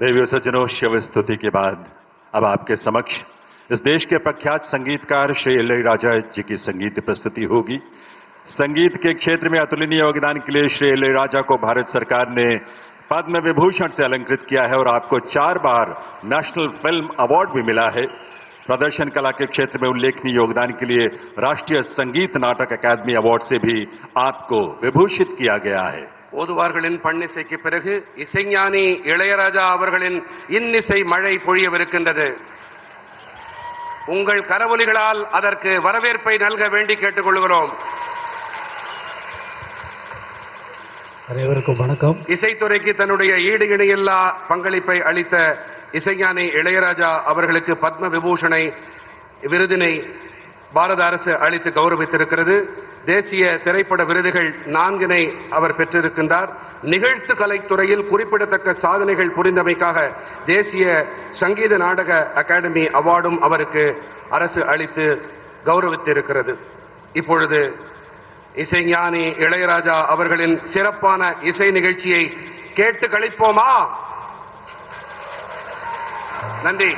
देवियों सज्जनों, शिव स्तुति के बाद अब आपके समक्ष इस देश के प्रख्यात संगीतकार श्री इलैयाराजा जी की संगीत प्रस्तुति होगी। संगीत के क्षेत्र में अतुलनीय योगदान के लिए श्री इलैयाराजा को भारत सरकार ने पद्म विभूषण से अलंकृत किया है और आपको 4 बार नेशनल फिल्म अवार्ड भी मिला है। प्रदर्शन कला के क्षेत्र में उल्लेखनीय योगदान के लिए राष्ट्रीय संगीत नाटक अकादमी अवार्ड से भी आपको विभूषित किया गया है। ஓதுவார்களின் பண்ணிசைக்கு பிறகு இசைஞானி இளையராஜா அவர்களின் இன்னிசை மழை பொழியவிருக்கின்றது. உங்கள் கரவொலிகளால் அதற்கு வரவேற்பை நல்க வேண்டி கேட்டுக்கொள்கிறோம். அனைவருக்கும் வணக்கம். இசைத்துறைக்கு தன்னுடைய ஈடு இணையில்லா பங்களிப்பை அளித்த இசைஞானி இளையராஜா அவர்களுக்கு பத்ம விபூஷணை விருதினை பாரத அரசு அளித்து கௌரவித்திருக்கிறது. தேசிய திரைப்பட விருதுகள் 4 அவர் பெற்றிருக்கின்றார். நிகழ்த்து கலைத்துறையில் குறிப்பிடத்தக்க சாதனைகள் புரிந்தமைக்காக தேசிய சங்கீத நாடக அகாடமி அவார்டும் அவருக்கு அரசு அளித்து கௌரவித்திருக்கிறது. இப்பொழுது இசைஞானி இளையராஜா அவர்களின் சிறப்பான இசை நிகழ்ச்சியை கேட்டு களிப்போமா? நன்றி.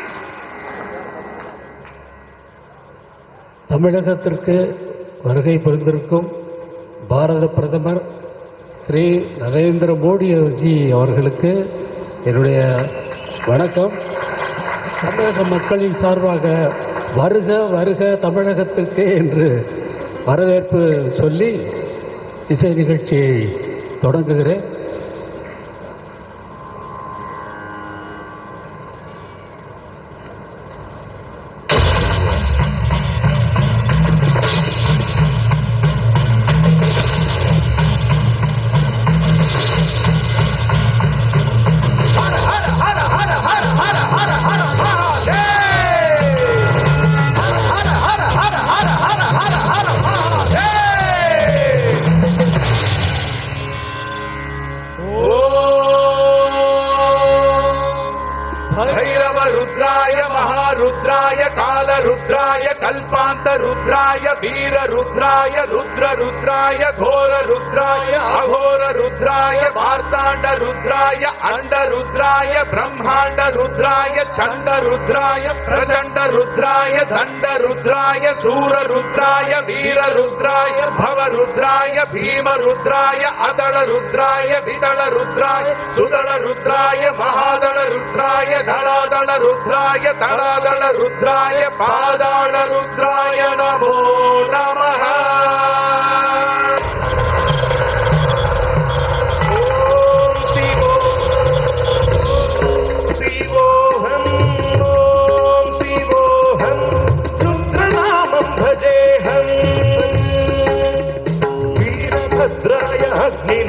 தமிழகத்திற்கு வருகை புரிந்திருக்கும் பாரத பிரதமர் ஸ்ரீ நரேந்திர மோடி ஜி அவர்களுக்கு என்னுடைய வணக்கம். தமிழக மக்களின் சார்பாக வருக வருக தமிழகத்திற்கு என்று வரவேற்பு சொல்லி இசை நிகழ்ச்சியை தொடங்குகிறேன். रुद्राय महारुद्राय कालरुद्राय कल्पान्तरुद्राय वीररुद्राय रुद्ररुद्राय घोररुद्राय अघोररुद्राय मार्ताण्डरुद्राय अण्डरुद्राय ब्रह्माण्डरुद्राय चण्डरुद्राय प्रचण्डरुद्राय दण्डरुद्राय शूररुद्राय वीररुद्राय भवरुद्राय भीमरुद्राय अदलरुद्राय विदलरुद्राय सुदलरुद्राय महादलरुद्राय धलादलरुद्राय तलादलरुद्राय पादालरुद्राय नमो नमः। रुद्रनामं भजेऽहं वीरभद्राय अग्नि